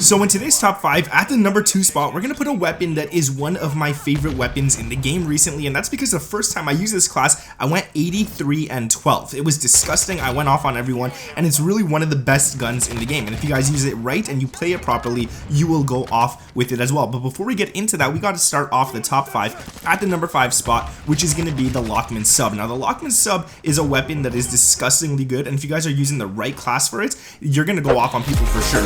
So in today's top 5, at the number 2 spot, we're going to put a weapon that is one of my favorite weapons in the game recently, and that's because the first time I used this class, I went 83 and 12. It was disgusting, I went off on everyone, and it's really one of the best guns in the game, and if you guys use it right and you play it properly, you will go off with it as well. But before we get into that, we got to start off the top 5 at the number 5 spot, which is going to be the Lockman Sub. Now the Lockman Sub is a weapon that is disgustingly good, and if you guys are using the right class for it, you're going to go off on people for sure.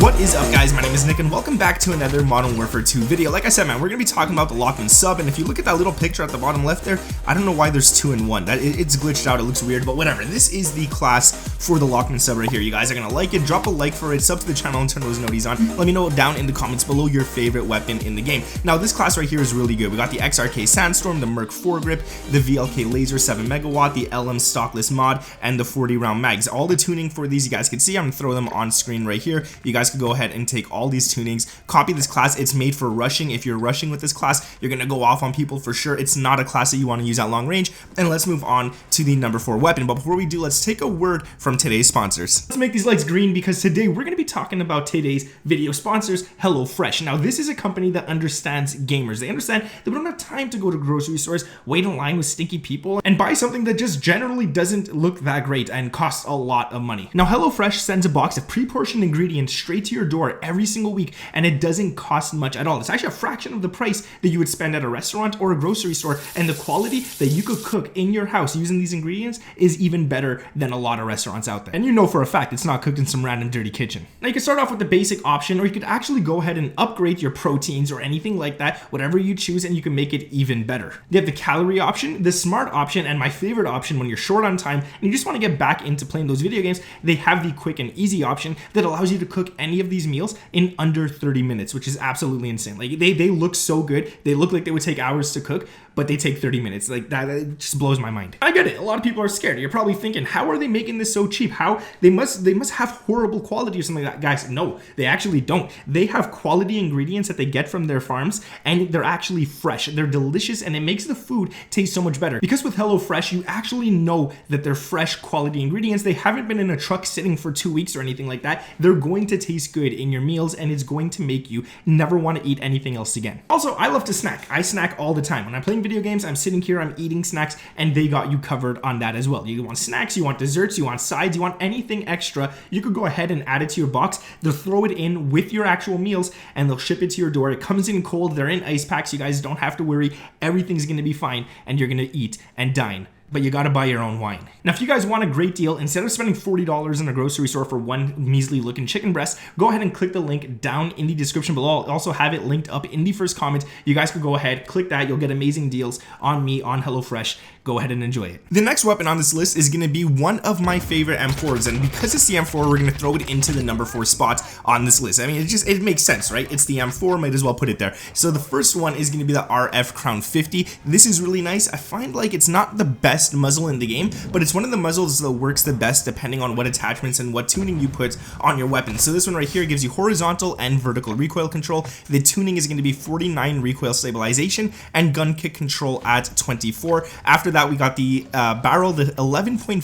What is up, guys? My name is Nick and welcome back to another Modern Warfare 2 video. Like I said, man, we're gonna be talking about the Lockman Sub, and if you look at that little picture at the bottom left there, I don't know why there's 2 in 1. It's glitched out, it looks weird, but whatever. This is the class for the Lockman Sub right here. You guys are gonna like it, drop a like for it, sub to the channel and turn those noties on. Let me know down in the comments below your favorite weapon in the game. Now this class right here is really good. We got the XRK Sandstorm, the Merc Foregrip, the VLK Laser 7 Megawatt, the LM Stockless Mod, and the 40 round mags. All the tuning for these you guys can see. I'm gonna throw them on screen right here. You guys can go ahead and take all these tunings, copy this class. It's made for rushing. If you're rushing with this class, you're gonna go off on people for sure. It's not a class that you want to use at long range. And let's move on to the number 4 weapon. But before we do, let's take a word from today's sponsors. Let's make these lights green because today we're gonna be talking about today's video sponsors, HelloFresh. Now this is a company that understands gamers. They understand that we don't have time to go to grocery stores, wait in line with stinky people, and buy something that just generally doesn't look that great and costs a lot of money. Now HelloFresh sends a box of pre-portioned ingredients straight to your door every single week, and it doesn't cost much at all. It's actually a fraction of the price that you would spend at a restaurant or a grocery store, and the quality that you could cook in your house using these ingredients is even better than a lot of restaurants out there. And you know for a fact it's not cooked in some random dirty kitchen. Now you can start off with the basic option, or you could actually go ahead and upgrade your proteins or anything like that, whatever you choose, and you can make it even better. They have the calorie option, the smart option, and my favorite option when you're short on time and you just want to get back into playing those video games. They have the quick and easy option that allows you to cook any of these meals in under 30 minutes, which is absolutely insane. Like they look so good. They look like they would take hours to cook, but they take 30 minutes. Like that, it just blows my mind. I get it. A lot of people are scared. You're probably thinking, how are they making this so cheap? How they must have horrible quality or something like that. Guys, no, they actually don't. They have quality ingredients that they get from their farms, and they're actually fresh. They're delicious, and it makes the food taste so much better. Because with HelloFresh, you actually know that they're fresh quality ingredients. They haven't been in a truck sitting for 2 weeks or anything like that. They're going to taste good in your meals, and it's going to make you never want to eat anything else again. Also, I love to snack. I snack all the time. When I'm playing video games, I'm sitting here, I'm eating snacks, and they got you covered on that as well. You want snacks, you want desserts, you want sides, you want anything extra, you could go ahead and add it to your box. They'll throw it in with your actual meals, and they'll ship it to your door. It comes in cold. They're in ice packs. You guys don't have to worry. Everything's going to be fine, and you're going to eat and dine. But you gotta buy your own wine. Now, if you guys want a great deal, instead of spending $40 in a grocery store for one measly looking chicken breast, go ahead and click the link down in the description below. I'll also have it linked up in the first comment. You guys could go ahead, click that. You'll get amazing deals on me, on HelloFresh. Go ahead and enjoy it. The next weapon on this list is gonna be one of my favorite M4s, and because it's the M4, we're gonna throw it into the number 4 spot on this list. I mean, it makes sense, right? It's the M4, might as well put it there. So the first one is gonna be the RF Crown 50. This is really nice. I find like it's not the best muzzle in the game, but it's one of the muzzles that works the best depending on what attachments and what tuning you put on your weapon. So this one right here gives you horizontal and vertical recoil control. The tuning is going to be 49 recoil stabilization and gun kick control at 24. After that, we got the barrel, the 11.5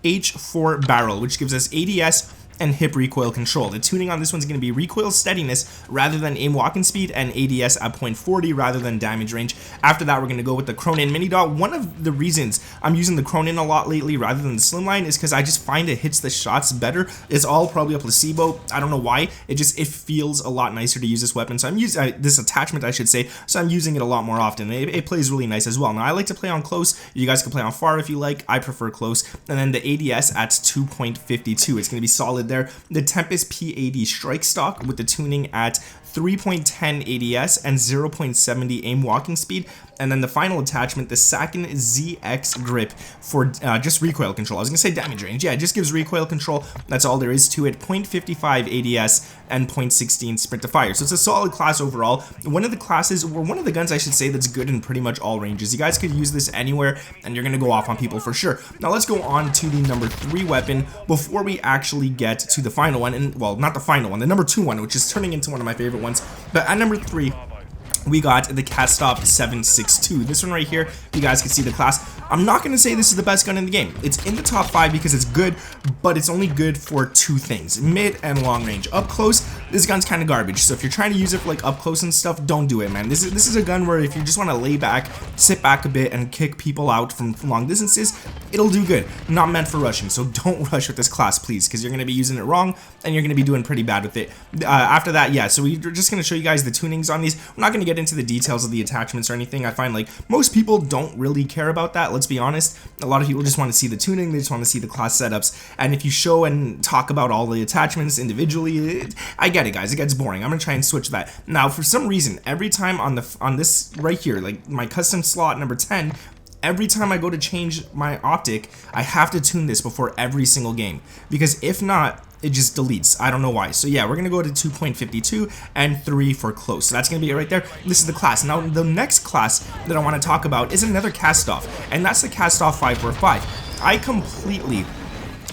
TH4 barrel, which gives us ADS and hip recoil control. The tuning on this one's going to be recoil steadiness rather than aim walking speed, and ADS at 0.40 rather than damage range. After that, we're going to go with the Cronin Mini Dot. One of the reasons I'm using the Cronin a lot lately rather than the Slimline is because I just find it hits the shots better. It's all probably a placebo. I don't know why. It feels a lot nicer to use this weapon. So I'm using this attachment, I should say. So I'm using it a lot more often. It plays really nice as well. Now I like to play on close. You guys can play on far if you like. I prefer close. And then the ADS at 2.52. It's going to be solid there. The Tempest P80 strike stock with the tuning at 3.10 ADS and 0.70 aim walking speed. And then the final attachment, the Sakin ZX grip for just recoil control. I was gonna say damage range. Yeah, it just gives recoil control. That's all there is to it. 0.55 ADS and 0.16 sprint to fire. So it's a solid class overall. One of the classes, or one of the guns I should say, that's good in pretty much all ranges. You guys could use this anywhere and you're gonna go off on people for sure. Now let's go on to the number 3 weapon before we actually get to the final one. And well, not the final one, the number 2 one, which is turning into one of my favorite ones. But at number 3, we got the KASTOV 762. This one right here, you guys can see the class. I'm not going to say this is the best gun in the game. It's in the top 5 because it's good, but it's only good for 2 things, mid and long range. Up close, this gun's kind of garbage, so if you're trying to use it for like up close and stuff, don't do it, man. This is a gun where if you just want to lay back, sit back a bit, and kick people out from long distances, it'll do good. Not meant for rushing, so don't rush with this class, please, because you're going to be using it wrong, and you're going to be doing pretty bad with it. After that, yeah, so we're just going to show you guys the tunings on these. We're not going to get into the details of the attachments or anything. I find like most people don't really care about that, let's be honest. A lot of people just want to see the tuning, they just want to see the class setups, and if you show and talk about all the attachments individually, I get it, guys, it gets boring. I'm going to try and switch that. Now, for some reason, every time on this right here, like my custom slot number 10, every time I go to change my optic, I have to tune this before every single game, because if not, it just deletes. I don't know why. So yeah, we're gonna go to 2.52 and 3 for close. So that's gonna be it right there. This is the class. Now the next class that I want to talk about is another KASTOV, and that's the KASTOV 545. I completely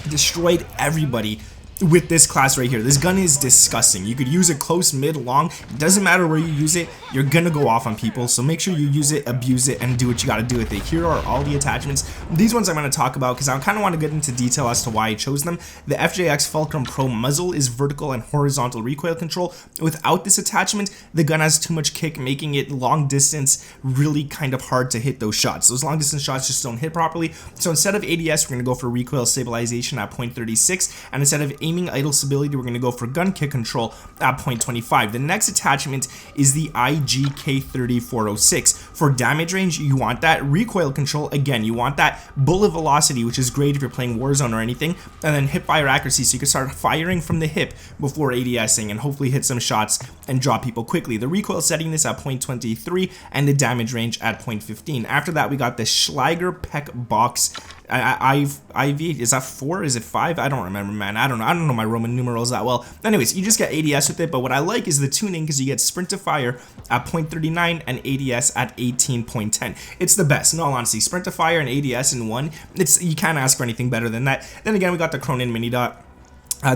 destroyed everybody with this class right here. This gun is disgusting. You could use it close, mid, long. It doesn't matter where you use it, you're gonna go off on people, so make sure you use it, abuse it, and do what you gotta do with it. Here are all the attachments. These ones I'm gonna talk about because I kind of want to get into detail as to why I chose them. The FJX Fulcrum Pro muzzle is vertical and horizontal recoil control. Without this attachment, the gun has too much kick, making it long distance really kind of hard to hit those shots. Those long distance shots just don't hit properly. So instead of ADS, we're gonna go for recoil stabilization at 0.36, and instead of aiming idle stability, we're going to go for gun kick control at 0.25. The next attachment is the IGK3406. For damage range, you want that. Recoil control, again, you want that. Bullet velocity, which is great if you're playing Warzone or anything, and then hip fire accuracy, so you can start firing from the hip before ADSing and hopefully hit some shots and drop people quickly. The recoil setting this at 0.23 and the damage range at 0.15. After that, we got the Schlager Peck Box IV, is that 4? Is it 5? I don't remember, man. I don't know my Roman numerals that well. Anyways, you just get ADS with it, but what I like is the tuning because you get sprint to fire at 0.39 and ADS at 18.10. It's the best, in all honesty. Sprint to fire and ADS in one, you can't ask for anything better than that. Then again, we got the Cronin Mini Dot.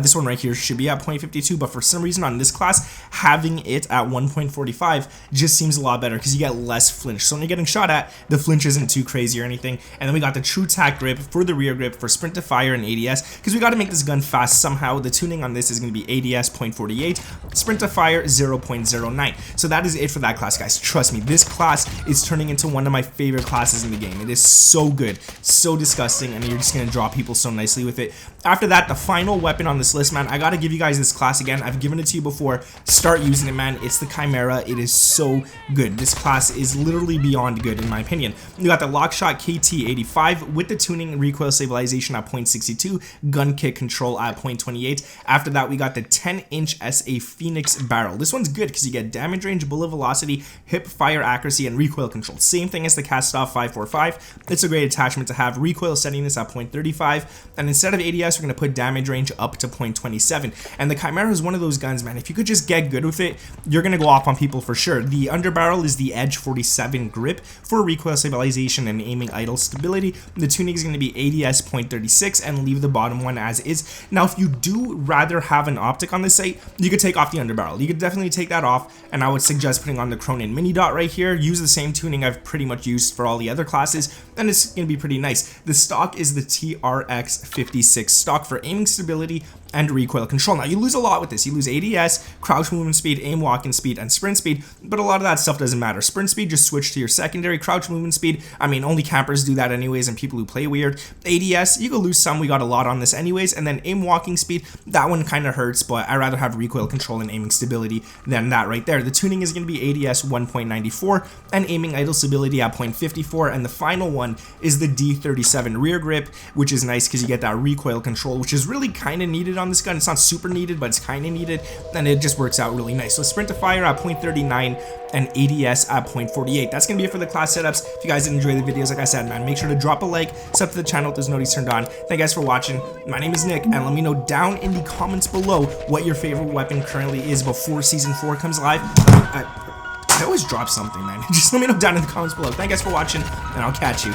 This one right here should be at 0.52, but for some reason on this class, having it at 1.45 just seems a lot better because you get less flinch. So when you're getting shot at, the flinch isn't too crazy or anything. And then we got the True Tack grip for the rear grip for sprint to fire and ADS because we got to make this gun fast somehow. The tuning on this is going to be ADS 0.48, sprint to fire 0.09. So that is it for that class, guys. Trust me, this class is turning into one of my favorite classes in the game. It is so good, so disgusting, and you're just going to draw people so nicely with it. After that, the final weapon on this list, man, I gotta give you guys this class again. I've given it to you before. Start using it, man. It's the Chimera. It is so good. This class is literally beyond good, in my opinion. You got the Lockshot KT85 with the tuning and recoil stabilization at 0.62, gun kick control at 0.28. After that, we got the 10-inch SA Phoenix barrel. This one's good because you get damage range, bullet velocity, hip fire accuracy, and recoil control. Same thing as the KASTOV 545. It's a great attachment to have. Recoil setting this at 0.35, and instead of ADS, we're going to put damage range up to 0.27. And the Chimera is one of those guns, man, if you could just get good with it, you're going to go off on people for sure. The underbarrel is the Edge 47 grip for recoil stabilization and aiming idle stability. The tuning is going to be ADS 0.36 and leave the bottom one as is. Now, if you do rather have an optic on this site, you could take off the underbarrel. You could definitely take that off, and I would suggest putting on the Cronin Mini Dot right here. Use the same tuning I've pretty much used for all the other classes, and it's going to be pretty nice. The stock is the TRX 56 stock for aiming stability and recoil control. Now, you lose a lot with this. You lose ADS, crouch movement speed, aim walking speed, and sprint speed, but a lot of that stuff doesn't matter. Sprint speed, just switch to your secondary. Crouch movement speed, I mean, only campers do that anyways, and people who play weird. ADS, you can lose some. We got a lot on this anyways. And then aim walking speed, that one kind of hurts, but I'd rather have recoil control and aiming stability than that right there. The tuning is going to be ADS 1.94 and aiming idle stability at 0.54. And the final one is the D37 rear grip, which is nice because you get that recoil control, which is really kind of needed on this gun. It's not super needed, but it's kind of needed, and it just works out really nice. So sprint to fire at 0.39 and ADS at 0.48. That's gonna be it for the class setups. If you guys did enjoy the videos, like I said, man, make sure to drop a like, sub to the channel if those notifications turned on. Thank you guys for watching. My name is Nick, and let me know down in the comments below what your favorite weapon currently is before season 4 comes live. I always drop something, man. Just let me know down in the comments below. Thank you guys for watching, and I'll catch you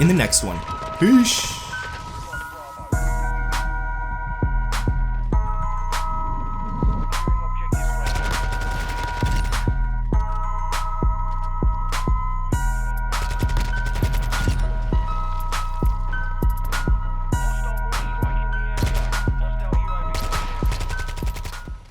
in the next one. Peace.